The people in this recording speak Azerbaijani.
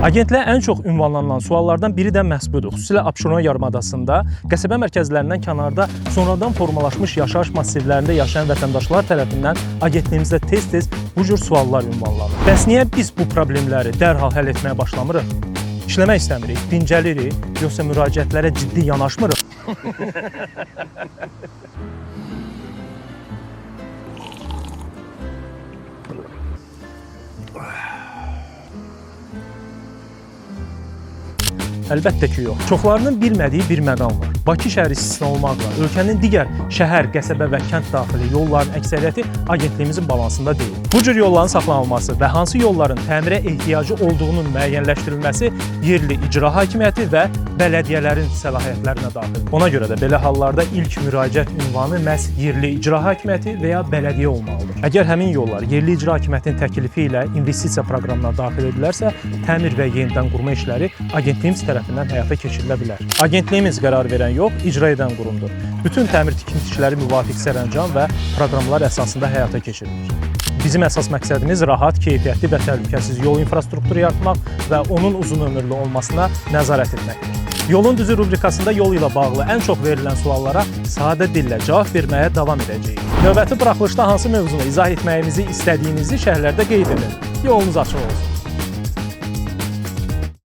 Agentliyə ən çox ünvanlanan suallardan biri də məhz budur. Xüsusilə Abşeron yarımadasında qəsəbə mərkəzlərindən kənarda sonradan formalaşmış yaşayış massivlərində yaşayan vətəndaşlar tərəfindən agentliyimizdə tez-tez bu cür suallar ünvanlanır. Bəs niyə biz bu problemləri dərhal həll etməyə başlamırıq? İşləmək istəmirik, dincəlirik, yoxsa müraciətlərə ciddi yanaşmırıq? Əlbəttə ki, yox. Çoxlarının bilmədiyi bir məqam var. Bakı şəhəri istisna olmaqla ölkənin digər şəhər, qəsəbə və kənd daxili yolların əksəriyyəti agentliyimizin balansında deyil. Bu cür yolların saxlanılması və hansı yolların təmirə ehtiyacı olduğunun müəyyənləşdirilməsi yerli icra hakimiyyəti və bələdiyyələrin səlahiyyətlərinə daxildir. Ona görə də belə hallarda ilk müraciət ünvanı məhz yerli icra hakimiyyəti və ya bələdiyyə olmalıdır. Əgər həmin yollar yerli icra hakimiyyətinin təklifi ilə investisiya proqramına daxil edilərsə, təmir və yenidən qurma işləri agentliyimiz tərəfindən həyata keçirilə bilər. Agentliyimiz qərar verən yox, icra edən qurumdur. Bütün təmir tikinti işləri müvafiq sərəncam və proqramlar əsasında həyata keçirilir. Bizim əsas məqsədimiz rahat, keyfiyyətli və təhlükəsiz yol infrastrukturu yaratmaq və onun uzun ömürlü olmasına nəzarət etməkdir. Yolun düzü rubrikasında yol ilə bağlı ən çox verilən suallara sadə dillə cavab verməyə davam edəcəyik. Növbəti buraxılışda hansı mövzunu izah etməyimizi istədiyinizi şərhlərdə qeyd edin. Yolunuz açıq olsun.